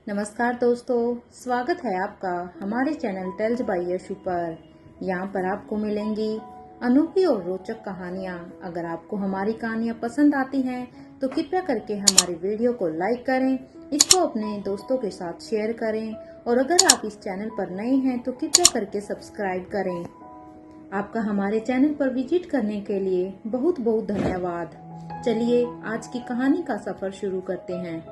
नमस्कार दोस्तों, स्वागत है आपका हमारे चैनल टेल्स बाय यशु पर। यहाँ पर आपको मिलेंगी अनोखी और रोचक कहानियाँ। अगर आपको हमारी कहानियाँ पसंद आती हैं तो कृपया करके हमारी वीडियो को लाइक करें, इसको अपने दोस्तों के साथ शेयर करें और अगर आप इस चैनल पर नए हैं तो कृपया करके सब्सक्राइब करें। आपका हमारे चैनल पर विजिट करने के लिए बहुत बहुत धन्यवाद। चलिए आज की कहानी का सफर शुरू करते हैं।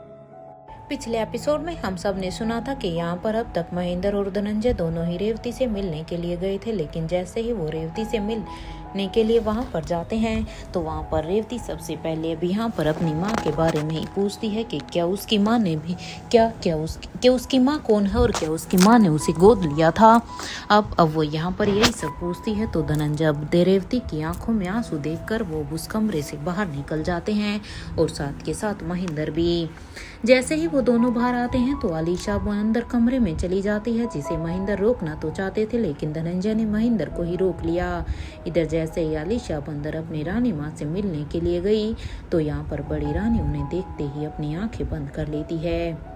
पिछले एपिसोड में हम सब ने सुना था कि यहाँ पर अब तक महेंद्र और धनंजय दोनों ही रेवती से मिलने के लिए गए थे, लेकिन जैसे ही वो रेवती से मिलने के लिए वहाँ पर जाते हैं तो वहाँ पर रेवती सबसे पहले अब यहाँ पर अपनी माँ के बारे में ही पूछती है कि क्या उसकी माँ ने भी क्या उसकी माँ कौन है और क्या उसकी माँ ने उसे गोद लिया था। अब वो यहाँ पर यही सब पूछती है तो धनंजय अब रेवती की आंखों में आंसू देखकर वो उस कमरे से बाहर निकल जाते हैं और साथ के साथ महेंद्र भी। जैसे ही वो दोनों बाहर आते हैं तो आलिशा वो अंदर कमरे में चली जाती है, जिसे महेंद्र रोकना तो चाहते थे लेकिन धनंजय ने महेंद्र को ही रोक लिया। इधर जैसे ही आलिशा अंदर अपनी रानी माँ से मिलने के लिए गई तो यहाँ पर बड़ी रानी उन्हें देखते ही अपनी आंखें बंद कर लेती है।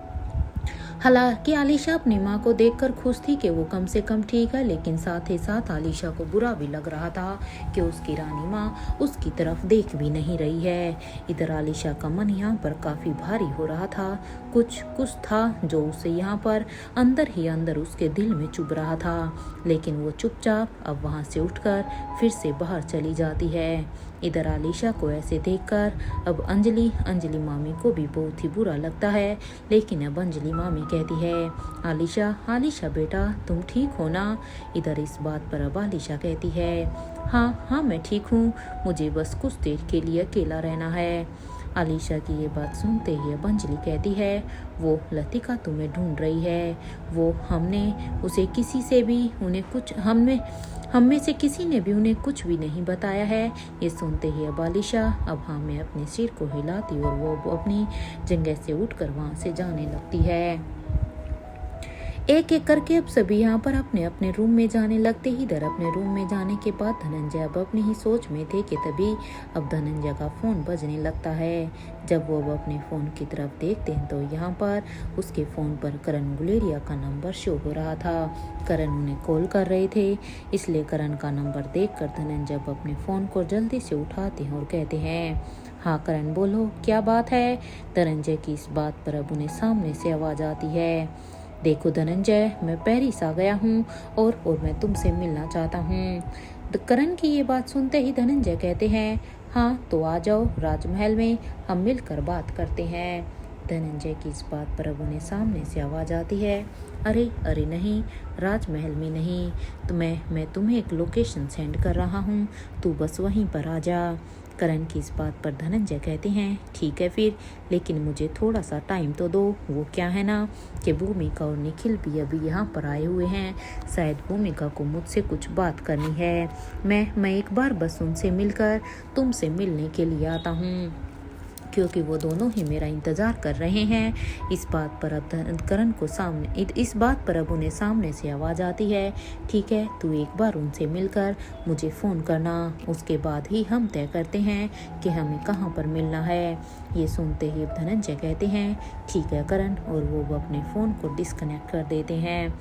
हालांकि आलिशा अपनी माँ को देखकर खुश थी कि वो कम से कम ठीक है, लेकिन साथ ही साथ आलिशा को बुरा भी लग रहा था कि उसकी रानी माँ उसकी तरफ देख भी नहीं रही है। इधर आलिशा का मन यहाँ पर काफी भारी हो रहा था। कुछ था जो उसे यहाँ पर अंदर ही अंदर उसके दिल में चुभ रहा था, लेकिन वो चुपचाप अब वहाँ से उठकर फिर से बाहर चली जाती है। इधर आलिशा को ऐसे देखकर अब अंजलि मामी को भी बहुत ही बुरा लगता है, लेकिन अब अंजलि मामी कहती है, आलिशा बेटा तुम ठीक हो ना। इधर इस बात पर अब आलिशा कहती है, हाँ मैं ठीक हूँ, मुझे बस कुछ देर के लिए अकेला रहना है। आलिशा की ये बात सुनते ही अब अंजलि कहती है, वो लतिका तुम्हें ढूंढ रही है, वो हमने उसे किसी से भी उन्हें कुछ हम में से किसी ने भी उन्हें कुछ भी नहीं बताया है। ये सुनते ही अब आलिशा अब हाँ में अपने सिर को हिलाती और वो अपनी जगह से उठकर वहां से जाने लगती है। एक एक करके अब सभी यहाँ पर अपने अपने रूम में जाने लगते ही इधर अपने रूम में जाने के बाद धनंजय अब अपनी ही सोच में थे कि तभी अब धनंजय का फोन बजने लगता है। जब वो अब अपने फोन की तरफ देखते हैं तो यहाँ पर उसके फोन पर करण गुलेरिया का नंबर शो हो रहा था। करण उन्हें कॉल कर रहे थे, इसलिए करण का नंबर देखकर धनंजय अब अपने फोन को जल्दी से उठाते हैं और कहते हैं, हाँ करण बोलो क्या बात है। धनंजय की इस बात पर अब उन्हें सामने से आवाज आती है, देखो धनंजय मैं पेरिस आ गया हूँ और मैं तुमसे मिलना चाहता हूँ। करण की ये बात सुनते ही धनंजय कहते हैं, हाँ तो आ जाओ राजमहल में, हम मिलकर बात करते हैं। धनंजय की इस बात पर अब उन्हें सामने से आवाज आती है, अरे नहीं, राजमहल में नहीं, तो मैं तुम्हें एक लोकेशन सेंड कर रहा हूँ, तू बस वहीं पर आ जा। करण की इस बात पर धनंजय कहते हैं, ठीक है फिर, लेकिन मुझे थोड़ा सा टाइम तो दो। वो क्या है ना कि भूमिका और निखिल भी अभी यहाँ पर आए हुए हैं, शायद भूमिका को मुझसे कुछ बात करनी है। मैं एक बार बस उनसे मिलकर तुमसे मिलने के लिए आता हूँ, क्योंकि वो दोनों ही मेरा इंतजार कर रहे हैं। इस बात पर अब करण को इस बात पर अब उन्हें सामने से आवाज आती है, ठीक है तू एक बार उनसे मिलकर मुझे फ़ोन करना, उसके बाद ही हम तय करते हैं कि हमें कहाँ पर मिलना है। ये सुनते ही अब धनंजय कहते हैं, ठीक है करण, और वो अपने फ़ोन को डिस्कनेक्ट कर देते हैं।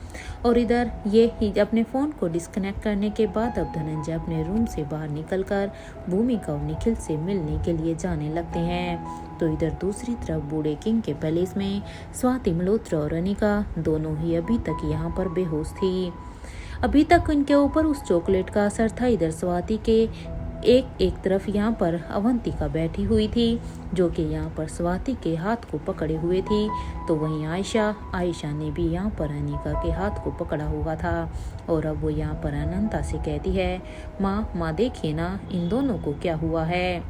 और इधर ये ही अपने फ़ोन को डिस्कनेक्ट करने के बाद अब धनंजय अपने रूम से बाहर निकलकर भूमिका और निखिल से मिलने के लिए जाने लगते हैं। तो इधर दूसरी तरफ बूढ़े किंग के पैलेस में स्वाति मल्होत्रा और अनिका दोनों ही अभी तक यहाँ पर बेहोश थी। अभी तक उनके ऊपर उस चॉकलेट का असर था। इधर स्वाति के एक तरफ यहाँ पर अवंतिका बैठी हुई थी, जो कि यहाँ पर स्वाति के हाथ को पकड़े हुए थी, तो वहीं आयशा ने भी यहाँ पर अनिका के हाथ को पकड़ा हुआ था। और अब वो यहाँ पर अनंता से कहती है, माँ देखिए ना इन दोनों को क्या हुआ है।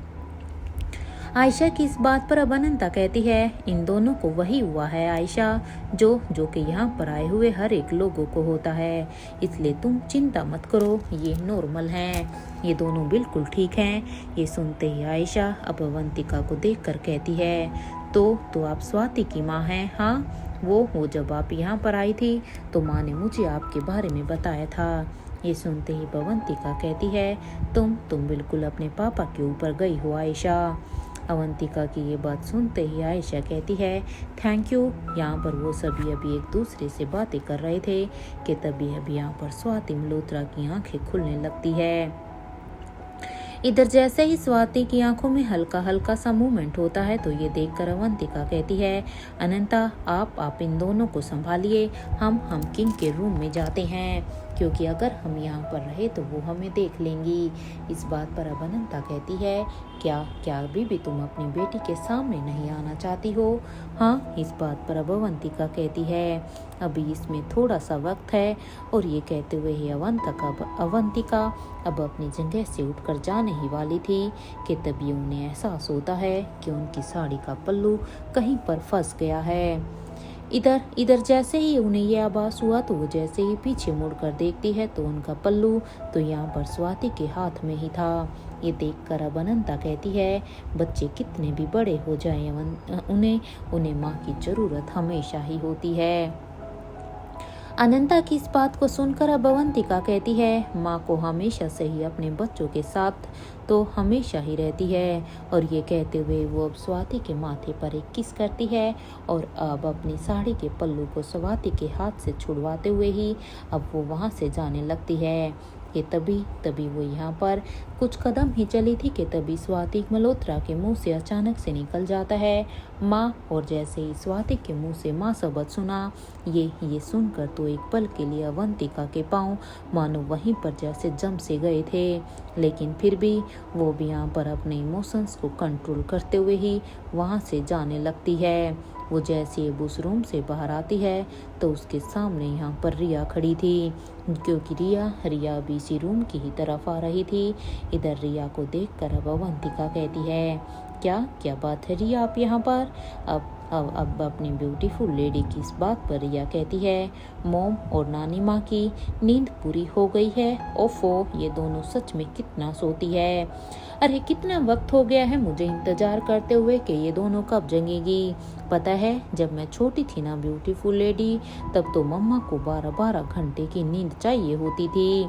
आयशा की इस बात पर अब अनंता कहती है, इन दोनों को वही हुआ है आयशा, जो कि यहाँ पर आए हुए हर एक लोगों को होता है, इसलिए तुम चिंता मत करो, ये नॉर्मल हैं, ये दोनों बिल्कुल ठीक हैं। ये सुनते ही आयशा अब अवंतिका को देखकर कहती है, तो आप स्वाति की माँ हैं? हाँ, वो जब आप यहाँ पर आई थी तो माँ ने मुझे आपके बारे में बताया था। ये सुनते ही अवंतिका कहती है, तुम बिल्कुल अपने पापा के ऊपर गई हो आयशा। अवंतिका की ये बात सुनते ही आयशा कहती है थैंक यू। यहाँ पर वो सभी अभी एक दूसरे से बातें कर रहे थे कि तभी अभी यहाँ पर स्वाति मल्होत्रा की आंखें खुलने लगती है। इधर जैसे ही स्वाति की आंखों में हल्का हल्का सा मूवमेंट होता है तो ये देखकर अवंतिका कहती है अनंता आप इन दोनों को संभालिए, हम किंग के रूम में जाते हैं, क्योंकि अगर हम यहाँ पर रहे तो वो हमें देख लेंगी। इस बात पर अब अनंता कहती है क्या अभी भी तुम अपनी बेटी के सामने नहीं आना चाहती हो? हाँ, इस बात पर अब अवंतिका कहती है अभी इसमें थोड़ा सा वक्त है। और ये कहते हुए ही अवंतिका अब अपनी जगह से उठकर जाने ही वाली थी कि तभी उन्हें एहसास होता है कि उनकी साड़ी का पल्लू कहीं पर फंस गया है। इधर जैसे ही उन्हें यह आभास हुआ तो वो जैसे ही पीछे मुड़कर देखती है तो उनका पल्लू तो यहाँ पर स्वाति के हाथ में ही था। ये देखकर अब अनंता कहती है बच्चे कितने भी बड़े हो जाएं उन्हें माँ की जरूरत हमेशा ही होती है। अनंता की इस बात को सुनकर अब अवंतिका कहती है माँ को हमेशा से ही अपने बच्चों के साथ तो हमेशा ही रहती है। और ये कहते हुए वो अब स्वाति के माथे पर एक किस करती है और अब अपनी साड़ी के पल्लू को स्वाति के हाथ से छुड़वाते हुए ही अब वो वहाँ से जाने लगती है। कि तभी वो यहाँ पर कुछ कदम ही चली थी कि तभी स्वाति मल्होत्रा के मुंह से अचानक से निकल जाता है माँ। और जैसे ही स्वाति के मुंह से माँ शब्द सुना ये सुनकर तो एक पल के लिए अवंतिका के पाँव मानो वहीं पर जैसे जम से गए थे, लेकिन फिर भी वो भी यहाँ पर अपने इमोशंस को कंट्रोल करते हुए ही वहाँ से जाने लगती है। वो जैसे अब उस रूम से बाहर आती है तो उसके सामने यहाँ पर रिया खड़ी थी, क्योंकि रिया भी इसी रूम की ही तरफ आ रही थी। इधर रिया को देखकर अब अवंतिका कहती है क्या बात है रिया, आप यहाँ पर? अब अपनी ब्यूटीफुल लेडी की इस बात पर रिया कहती है मॉम और नानी माँ की नींद पूरी हो गई है। ओफो, ये दोनों सच में कितना सोती है। अरे कितना वक्त हो गया है मुझे इंतजार करते हुए कि ये दोनों कब जगेंगी। पता है जब मैं छोटी थी ना ब्यूटीफुल लेडी, तब तो मम्मा को 12-12 घंटे की नींद चाहिए होती थी।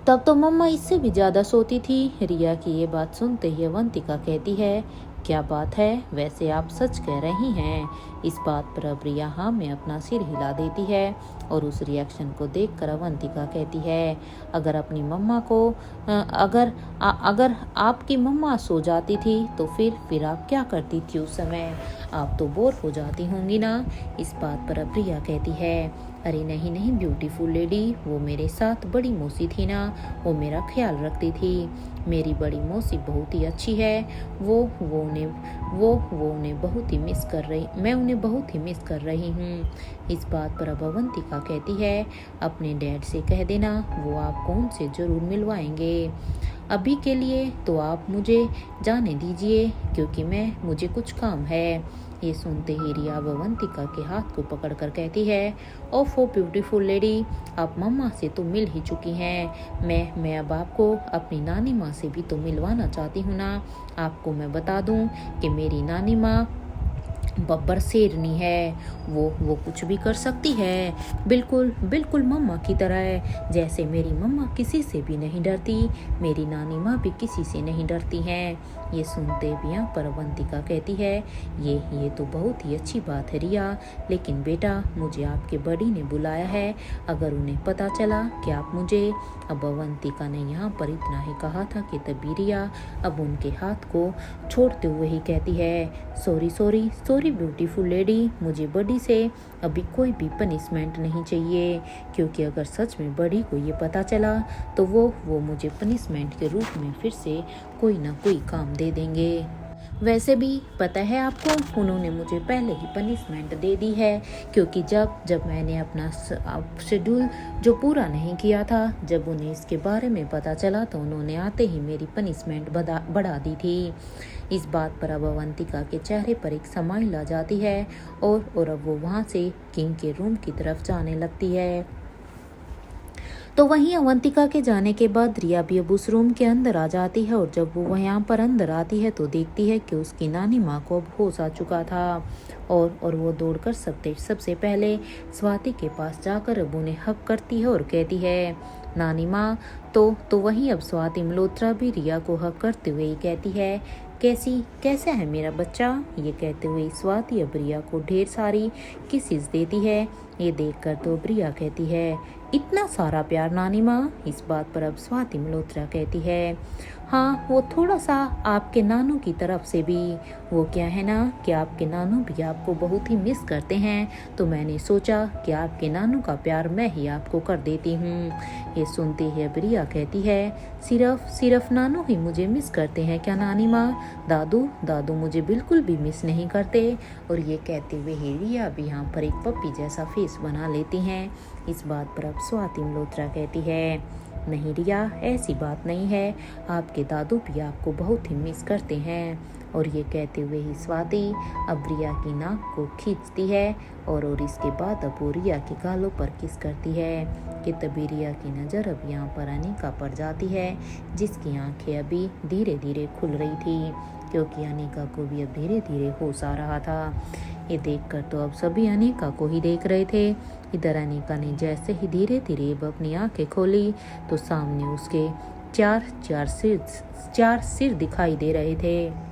तब तो मम्मा इससे भी ज्यादा सोती थी। रिया की ये बात सुनते ही अवंतिका कहती है क्या बात है, वैसे आप सच कह रही हैं। इस बात पर अब रिया हाँ में अपना सिर हिला देती है और उस रिएक्शन को देखकर अवंतिका कहती है अगर अपनी मम्मा को अगर आपकी मम्मा सो जाती थी तो फिर आप क्या करती थी उस समय? आप तो बोर हो जाती होंगी ना। इस बात पर अब रिया कहती है अरे नहीं ब्यूटीफुल लेडी, वो मेरे साथ बड़ी मौसी थी ना, वो मेरा ख्याल रखती थी। मेरी बड़ी मौसी बहुत ही अच्छी है। वो उन्हें बहुत ही मिस कर रही, मैं उन्हें बहुत ही मिस कर रही हूँ। इस बात पर अब अवंतिका कहती है अपने डैड से कह देना, वो आपको उनसे जरूर मिलवाएंगे। अभी के लिए तो आप मुझे जाने दीजिए क्योंकि मुझे कुछ काम है। ये सुनते ही रिया अवंतिका के हाथ को पकड़कर कहती है ओफो ब्यूटीफुल लेडी, आप मम्मा से तो मिल ही चुकी हैं। मैं अब आपको अपनी नानी माँ से भी तो मिलवाना चाहती हूँ ना। आपको मैं बता दूँ कि मेरी नानी माँ बब्बर शेरनी है। वो कुछ भी कर सकती है, बिल्कुल मम्मा की तरह है। जैसे मेरी मम्मा किसी से भी नहीं डरती, मेरी नानी माँ भी किसी से नहीं डरती हैं। ये सुनते भी यहाँ पर अवंतिका कहती है ये तो बहुत ही अच्छी बात है रिया, लेकिन बेटा मुझे आपके बड़ी ने बुलाया है, अगर उन्हें पता चला कि आप मुझे। अब अवंतिका ने यहाँ पर इतना ही कहा था कि तभी रिया अब उनके हाथ को छोड़ते हुए ही कहती है सॉरी ब्यूटीफुल लेडी, मुझे बड़ी से अभी कोई भी पनिशमेंट नहीं चाहिए, क्योंकि अगर सच में बड़ी को ये पता चला तो वो मुझे पनिशमेंट के रूप में फिर से कोई ना कोई काम दे देंगे। वैसे भी पता है आपको, उन्होंने मुझे पहले ही पनिशमेंट दे दी है, क्योंकि जब मैंने अपना शेड्यूल जो पूरा नहीं किया था, जब उन्हें इसके बारे में पता चला तो उन्होंने आते ही मेरी पनिशमेंट बढ़ा दी थी। इस बात पर अब अवंतिका के चेहरे पर एक स्माइल आ जाती है और अब वो वहाँ से किंग के रूम की तरफ जाने लगती है। तो वहीं अवंतिका के जाने के बाद रिया भी अब उस रूम के अंदर आ जाती है और जब वो यहाँ पर अंदर आती है तो देखती है कि उसकी नानी माँ को अब होश आ चुका था और वो दौड़कर सबसे पहले स्वाति के पास जाकर अब उन्हें हक करती है और कहती है नानी माँ। तो वहीं अब स्वाति मल्होत्रा भी रिया को हक करते हुए ही कहती है कैसा है मेरा बच्चा। ये कहते हुए स्वाति अब रिया को ढेर सारी किसेस देती है। ये देखकर तो प्रिया कहती है, इतना सारा प्यार नानी माँ। इस बात पर अब स्वाति मल्होत्रा कहती है, हाँ वो थोड़ा सा आपके नानू की तरफ से भी। वो क्या है ना कि आपके नानू भी आपको बहुत ही मिस करते हैं, तो मैंने सोचा कि आपके नानू का प्यार मैं ही आपको कर देती हूँ। ये सुनते ही अब रिया कहती है, सिर्फ नानू ही मुझे मिस करते हैं क्या नानी माँ। दादू मुझे बिल्कुल भी मिस नहीं करते। और ये कहते हुए ही रिया भी यहाँ पर एक पप्पी जैसा फेस बना लेती हैं। इस बात पर अब स्वाति मल्होत्रा कहती है, नहीं रिया ऐसी बात नहीं है, आपके दादू भी आपको बहुत ही मिस करते हैं। और ये कहते हुए ही स्वाति अब रिया की नाक को खींचती है और इसके बाद अब वो रिया के गालों पर किस करती है कि तभी रिया की नज़र अब यहाँ पर अनिका पर जाती है, जिसकी आंखें अभी धीरे धीरे खुल रही थी, क्योंकि अनिका को भी अब धीरे धीरे होश आ रहा था। ये देखकर तो अब सभी अनिका को ही देख रहे थे। इधर अनिका ने जैसे ही धीरे धीरे अब अपनी आंखें खोली तो सामने उसके चार सिर दिखाई दे रहे थे।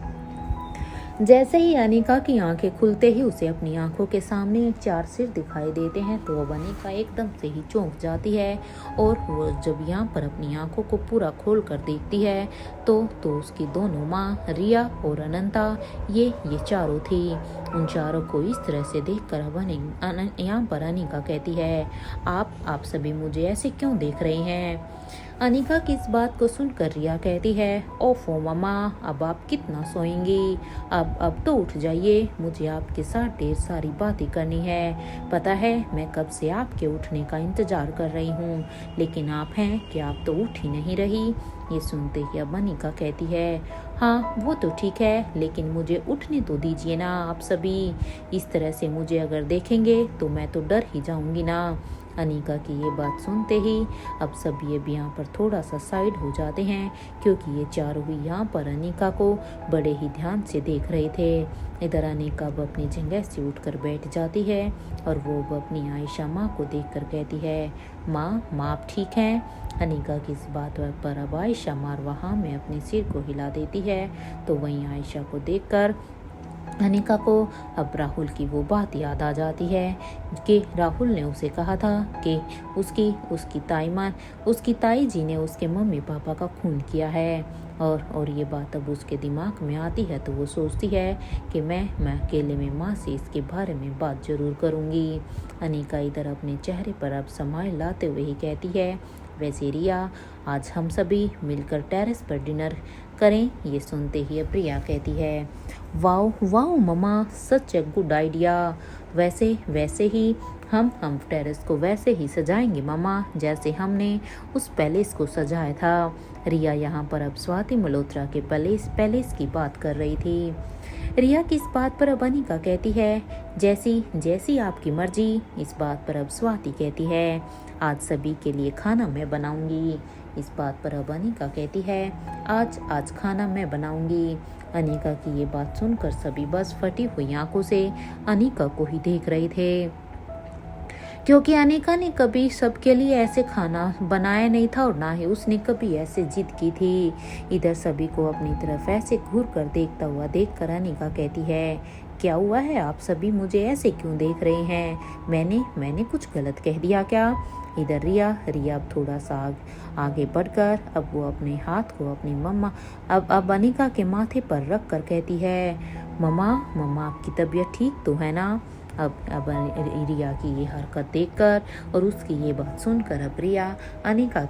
जैसे ही अनिका की आंखें खुलते ही उसे अपनी आंखों के सामने 4 सिर दिखाई देते हैं, तो अब अनिका एकदम से ही चौंक जाती है। और वो जब यहाँ पर अपनी आंखों को पूरा खोल कर देखती है तो उसकी दोनों माँ रिया और अनंता ये चारों थी। उन चारों को इस तरह से देखकर अब यहाँ पर अनिका कहती है, आप सभी मुझे ऐसे क्यों देख रहे हैं। अनिका की इस बात को सुनकर रिया कहती है, ओफो मम्मा अब आप कितना सोएंगी, अब तो उठ जाइए, मुझे आपके साथ ढेर सारी बातें करनी है। पता है मैं कब से आपके उठने का इंतजार कर रही हूँ, लेकिन आप हैं कि आप तो उठ ही नहीं रही। ये सुनते ही अब अनिका कहती है, हाँ वो तो ठीक है, लेकिन मुझे उठने तो दीजिए ना आप सभी। इस तरह से मुझे अगर देखेंगे तो मैं तो डर ही जाऊंगी ना। अनिका की ये बात सुनते ही अब सभी अब यहाँ पर थोड़ा सा साइड हो जाते हैं, क्योंकि ये चारों ही यहाँ पर अनिका को बड़े ही ध्यान से देख रहे थे। इधर अनिका अब अपनी जगह से उठकर बैठ जाती है और वो अब अपनी आयशा माँ को देखकर कहती है, माँ आप ठीक हैं। अनिका की इस बात पर अब आयशा वहाँ में अपने सिर को हिला देती है, तो वहीं आयशा को देखकर अनिका को अब राहुल की वो बात याद आ जाती है कि राहुल ने उसे कहा था कि उसकी ताई जी ने उसके मम्मी पापा का खून किया है। और ये बात अब उसके दिमाग में आती है, तो वो सोचती है कि मैं अकेले में माँ से इसके बारे में बात जरूर करूँगी। अनिका इधर अपने चेहरे पर अब स्माइल लाते हुए ही कहती है, वैसे रिया आज हम सभी मिलकर टेरेस पर डिनर करें। ये सुनते ही प्रिया कहती है, wow mama such a good idea. वैसे ही हम टेरेस को वैसे ही सजाएंगे मामा, जैसे हमने उस पैलेस को सजाया था। रिया यहाँ पर अब स्वाति मल्होत्रा के पैलेस की बात कर रही थी। रिया की इस बात पर अब अनिका कहती है, जैसी आपकी मर्जी। इस बात पर अब स्वाति कहती है, आज सभी के लिए खाना मैं बनाऊंगी। इस बात पर अब अनिका कहती है, आज खाना मैं बनाऊंगी। अनिका की ये बात सुनकर सभी बस फटी हुई आंखों से अनिका को ही देख रहे थे, क्योंकि अनिका ने कभी सबके लिए ऐसे खाना बनाया नहीं था और ना ही उसने कभी ऐसे जिद की थी। इधर सभी को अपनी तरफ ऐसे घूर कर देखता हुआ देखकर अनिका कहती है, क्या हुआ है, आप सभी मुझे ऐसे क्यों देख रहे हैं, मैंने कुछ गलत कह दिया क्या। इधर रिया अब थोड़ा सा आगे बढ़कर अब वो अपने हाथ को अपनी मम्मा अब अनिका के माथे पर रख कर कहती है, मम्मा आपकी तबीयत ठीक तो है ना। अब रिया की ये हरकत देखकर और उसकी ये बात सुनकर अब रिया अनिका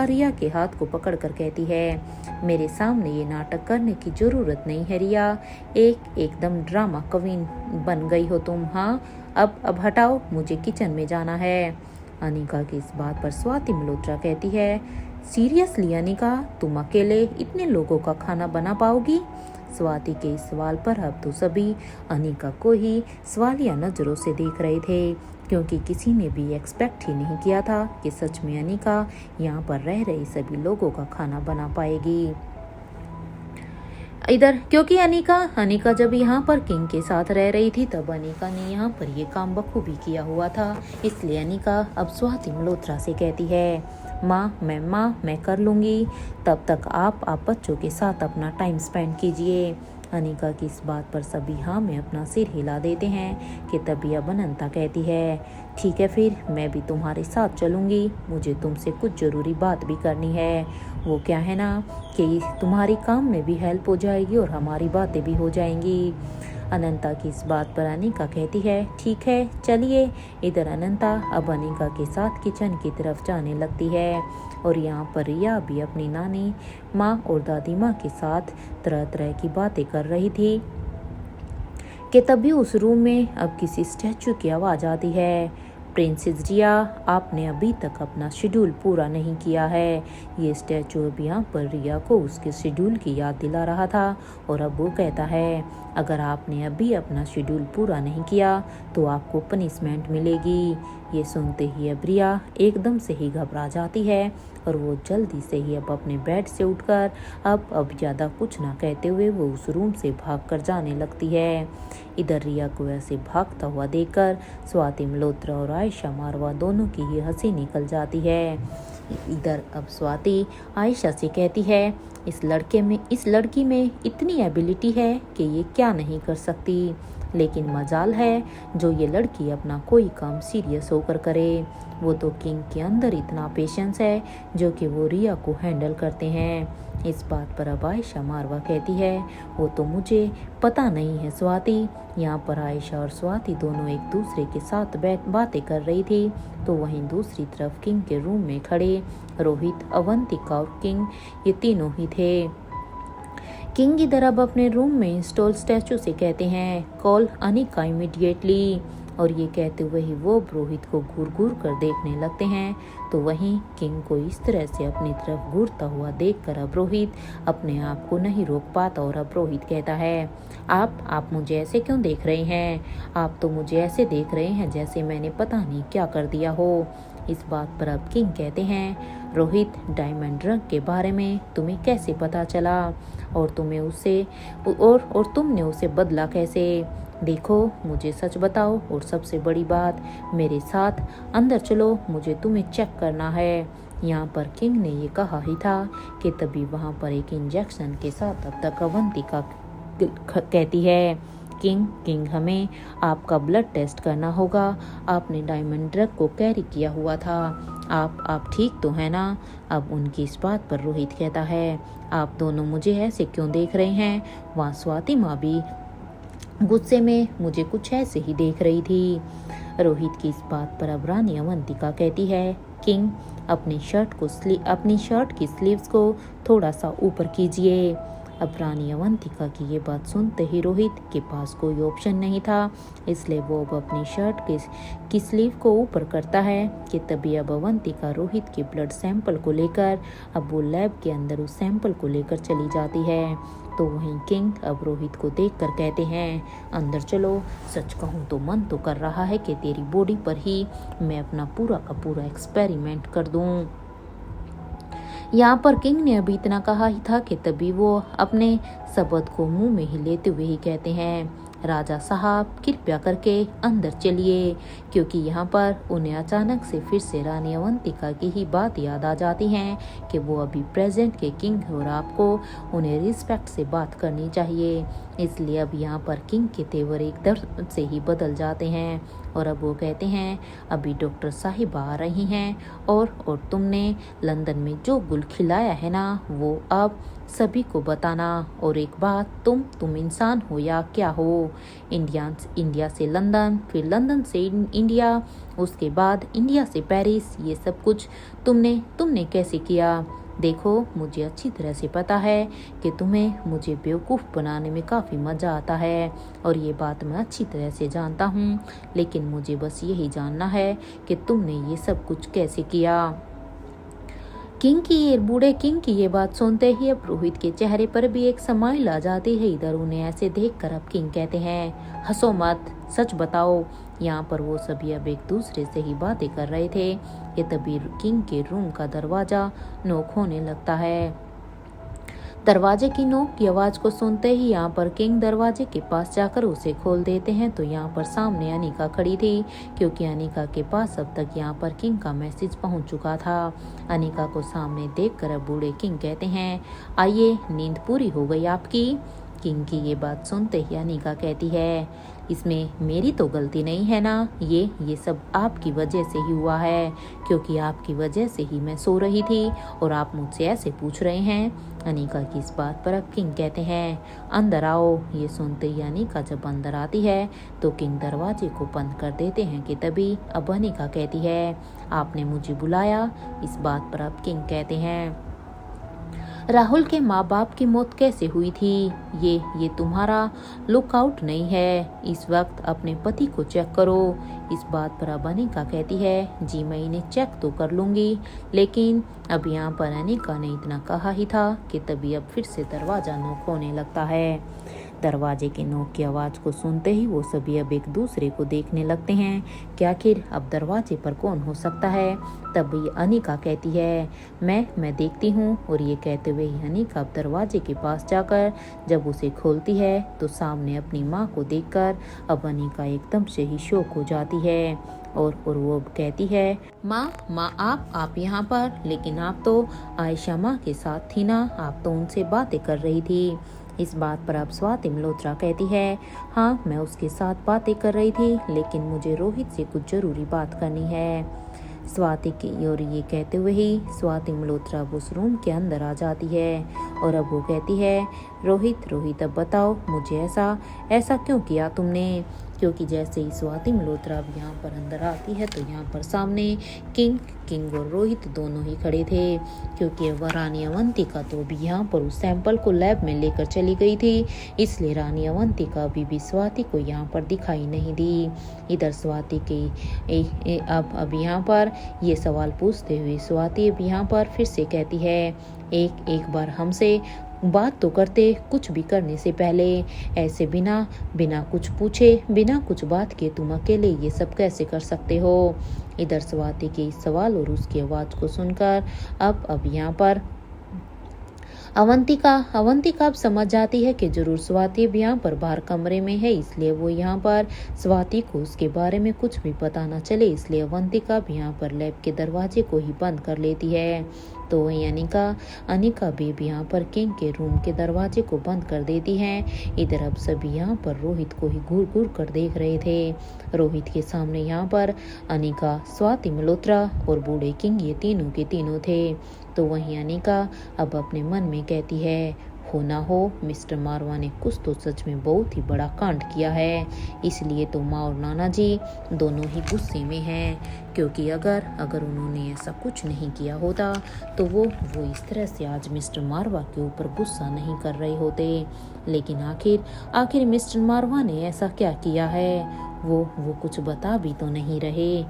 रिया के हाथ को पकड़कर कहती है, मेरे सामने ये नाटक करने की जरूरत नहीं है रिया, एकदम ड्रामा क्वीन बन गई हो तुम। हाँ अब हटाओ, मुझे किचन में जाना है। अनिका की इस बात पर स्वाति मल्होत्रा कहती है, सीरियसली अनिका, तुम अकेले इतने लोगों का खाना बना पाओगी। स्वाति के इस सवाल पर अब तो सभी अनिका को ही सवालिया नजरों से देख रहे थे, क्योंकि किसी ने भी एक्सपेक्ट ही नहीं किया था कि सच में अनिका यहाँ पर रह रही सभी लोगों का खाना बना पाएगी। इधर क्योंकि अनिका अनिका जब यहाँ पर किंग के साथ रह रही थी तब अनिका ने यहाँ पर ये काम बखूबी किया हुआ था, इसलिए अनिका अब स्वाति मल्होत्रा से कहती है माँ मैं कर लूँगी, तब तक आप बच्चों के साथ अपना टाइम स्पेंड कीजिए। अनिका की इस बात पर सभी हाँ में अपना सिर हिला देते हैं कि तभी अब अनंता कहती है ठीक है फिर मैं भी तुम्हारे साथ चलूँगी, मुझे तुमसे कुछ ज़रूरी बात भी करनी है। वो क्या है ना कि तुम्हारी काम में भी हेल्प हो जाएगी और हमारी बातें भी हो जाएंगी। अनंता की इस बात पर अनिका कहती है ठीक है चलिए। इधर अनंता अब अनिका के साथ किचन की तरफ जाने लगती है और यहाँ पर रिया भी अपनी नानी माँ और दादी माँ के साथ तरह तरह की बातें कर रही थी कि तभी उस रूम में अब किसी स्टैचू की आवाज़ आती है प्रिंसेस रिया आपने अभी तक अपना शेड्यूल पूरा नहीं किया है। ये स्टैचू अब यहाँ पर रिया को उसके शेड्यूल की याद दिला रहा था और अब वो कहता है अगर आपने अभी अपना शेड्यूल पूरा नहीं किया तो आपको पनिशमेंट मिलेगी। ये सुनते ही अब रिया एकदम से ही घबरा जाती है और वो जल्दी से ही अब अपने बेड से उठकर अब ज़्यादा कुछ ना कहते हुए वो उस रूम से भागकर जाने लगती है। इधर रिया को ऐसे भागता हुआ देखकर स्वाति मल्होत्रा और आयशा मारवा दोनों की ही हंसी निकल जाती है। इधर अब स्वाति आयशा से कहती है इस लड़की में इतनी एबिलिटी है कि ये क्या नहीं कर सकती, लेकिन मजाल है जो ये लड़की अपना कोई काम सीरियस होकर करे। वो तो किंग के अंदर इतना पेशेंस है जो कि वो रिया को हैंडल करते हैं। इस बात पर अब आयशा मारवा कहती है वो तो मुझे पता नहीं है स्वाति। यहाँ पर आयशा और स्वाति दोनों एक दूसरे के साथ बातें कर रही थी तो वहीं दूसरी तरफ किंग के रूम में खड़े रोहित, अवंतिका और किंग ये तीनों ही थे। किंग इधर अब अपने रूम में इंस्टॉल स्टैचू से कहते हैं कॉल अनिका इमीडिएटली, और ये कहते हुए ही वो रोहित को घूर घूर कर देखने लगते हैं। तो वहीं किंग को इस तरह से अपनी तरफ घूरता हुआ देखकर अब रोहित अपने आप को नहीं रोक पाता और अब रोहित कहता है आप मुझे ऐसे क्यों देख रहे हैं? आप तो मुझे ऐसे देख रहे हैं जैसे मैंने पता नहीं क्या कर दिया हो। इस बात पर अब किंग कहते हैं रोहित डायमंड रंग के बारे में तुम्हें कैसे पता चला और तुमने उसे बदला कैसे? देखो मुझे सच बताओ और सबसे बड़ी बात मेरे साथ अंदर चलो, मुझे तुम्हें चेक करना है। यहाँ पर किंग ने ये कहा ही था कि तभी वहाँ पर एक इंजेक्शन के साथ अब तक अवंतिका कहती है किंग हमें आपका ब्लड टेस्ट करना होगा, आपने डायमंड ड्रग को कैरी किया हुआ था, आप ठीक तो है ना? अब उनकी इस बात पर रोहित कहता है आप दोनों मुझे ऐसे क्यों देख रहे हैं? वहाँ स्वाति माँ भी गुस्से में मुझे कुछ ऐसे ही देख रही थी। रोहित की इस बात पर अब रानी अवंतिका कहती है किंग अपनी शर्ट की स्लीव्स को थोड़ा सा ऊपर कीजिए। अब रानी अवंतिका की ये बात सुनते ही रोहित के पास कोई ऑप्शन नहीं था, इसलिए वो अब अपनी शर्ट की स्लीव को ऊपर करता है कि तभी अब अवंतिका रोहित के ब्लड सैंपल को लेकर अब वो लैब के अंदर उस सैंपल को लेकर चली जाती है। तो वहीं किंग अब रोहित को देखकर कहते हैं अंदर चलो, सच कहूँ तो मन तो कर रहा है कि तेरी बॉडी पर ही मैं अपना पूरा का पूरा एक्सपेरिमेंट कर दूँ। यहाँ पर किंग ने अभी इतना कहा ही था कि तभी वो अपने शब्द को मुंह में ही लेते हुए ही कहते हैं राजा साहब कृपया करके अंदर चलिए, क्योंकि यहाँ पर उन्हें अचानक से फिर से रानी अवंतिका की ही बात याद आ जाती है कि वो अभी प्रेजेंट के किंग और आपको उन्हें रिस्पेक्ट से बात करनी चाहिए। इसलिए अब यहाँ पर किंग के तेवर एकदम से ही बदल जाते हैं और अब वो कहते हैं अभी डॉक्टर साहिबा आ रही हैं और तुमने लंदन में जो गुल खिलाया है ना वो अब सभी को बताना। और एक बात तुम इंसान हो या क्या हो? इंडिया से लंदन, फिर लंदन से इंडिया, उसके बाद इंडिया से पेरिस, ये सब कुछ तुमने कैसे किया? देखो मुझे अच्छी तरह से पता है कि तुम्हें मुझे बेवकूफ़ बनाने में काफ़ी मज़ा आता है और ये बात मैं अच्छी तरह से जानता हूँ, लेकिन मुझे बस यही जानना है कि तुमने ये सब कुछ कैसे किया। बूढ़े किंग की ये बात सुनते ही अब रोहित के चेहरे पर भी एक स्माइल आ जाती है। इधर उन्हें ऐसे देखकर अब किंग कहते हैं हंसो मत, सच बताओ। यहाँ पर वो सभी अब एक दूसरे से ही बातें कर रहे थे कि तभी किंग के रूम का दरवाजा नॉक होने लगता है। दरवाजे की नोक की आवाज को सुनते ही यहाँ पर किंग दरवाजे के पास जाकर उसे खोल देते हैं। तो यहाँ पर सामने अनिका खड़ी थी, क्योंकि अनिका के पास अब तक यहाँ पर किंग का मैसेज पहुंच चुका था। अनिका को सामने देखकर अब बूढ़े किंग कहते हैं, आइए, नींद पूरी हो गई आपकी। किंग की ये बात सुनते ही अनिका कहती है, इसमें मेरी तो गलती नहीं है ना, ये सब आपकी वजह से ही हुआ है, क्योंकि आपकी वजह से ही मैं सो रही थी और आप मुझसे ऐसे पूछ रहे हैं। अनिका की इस बात पर अब किंग कहते हैं, अंदर आओ। ये सुनते ही अनिका जब अंदर आती है तो किंग दरवाजे को बंद कर देते हैं कि तभी अब अनिका कहती है, आपने मुझे बुलाया। इस बात पर अब किंग कहते हैं, राहुल के माँ बाप की मौत कैसे हुई थी, ये तुम्हारा लुकआउट नहीं है। इस वक्त अपने पति को चेक करो। इस बात पर अब अनिका कहती है, जी मैं इन्हें चेक तो कर लूंगी। लेकिन अब यहाँ पर अनिका ने इतना कहा ही था कि तभी अब फिर से दरवाजा नॉक होने लगता है। दरवाजे के नॉक की आवाज़ को सुनते ही वो सभी अब एक दूसरे को देखने लगते हैं कि आखिर अब दरवाजे पर कौन हो सकता है। तभी अनिका कहती है, मैं देखती हूँ। और ये कहते हुए ही अनिका अब दरवाजे के पास जाकर जब उसे खोलती है तो सामने अपनी माँ को देखकर अब अनिका एकदम से ही शॉक हो जाती है। और वो अब कहती है, माँ आप यहाँ पर, लेकिन आप तो आयशा माँ के साथ थी ना, आप तो उनसे बातें कर रही थी। इस बात पर अब स्वाति मल्होत्रा कहती है, हाँ मैं उसके साथ बातें कर रही थी, लेकिन मुझे रोहित से कुछ जरूरी बात करनी है। स्वाति की और ये कहते हुए ही स्वाति मल्होत्रा उस रूम के अंदर आ जाती है और अब वो कहती है, रोहित अब बताओ मुझे ऐसा क्यों किया तुमने। क्योंकि जैसे ही स्वाति मल्होत्रा अब यहाँ पर अंदर आती है तो यहाँ पर सामने किंग और रोहित दोनों ही खड़े थे, क्योंकि वह रानी अवंतिका तो भी यहाँ पर उस सैंपल को लैब में लेकर चली गई थी, इसलिए रानी अवंतिका अभी भी स्वाति को यहाँ पर दिखाई नहीं दी। इधर स्वाति के अब यहाँ पर ये सवाल पूछते हुए स्वाति अब यहाँ पर फिर से कहती है, एक बार हमसे बात तो करते, कुछ भी करने से पहले ऐसे बिना कुछ पूछे, बिना कुछ बात के तुम अकेले ये सब कैसे कर सकते हो। इधर स्वाति के इस सवाल और उसकी आवाज को सुनकर अब यहाँ पर अवंतिका अब समझ जाती है कि जरूर स्वाति अब यहाँ पर बाहर कमरे में है, इसलिए वो यहाँ पर स्वाति को उसके बारे में कुछ भी पता ना चले, इसलिए अवंतिका अब यहाँ पर लैब के दरवाजे को ही बंद कर लेती है। तो वहीं अनिका भी यहाँ पर किंग के रूम के दरवाजे को बंद कर देती हैं। इधर अब सभी यहाँ पर रोहित को ही घूर कर देख रहे थे। रोहित के सामने यहाँ पर अनिका, स्वाति मल्होत्रा और बूढ़े किंग ये तीनों के तीनों थे। तो वहीं अनिका अब अपने मन में कहती है, हो ना हो मिस्टर मारवा ने कुछ तो सच में बहुत ही बड़ा कांड किया है, इसलिए तो माँ और नाना जी दोनों ही गुस्से में हैं, क्योंकि अगर उन्होंने ऐसा कुछ नहीं किया होता तो वो इस तरह से आज मिस्टर मारवा के ऊपर गुस्सा नहीं कर रहे होते। लेकिन आखिर मिस्टर मारवा ने ऐसा क्या किया है, वो कुछ बता भी तो नहीं रहे।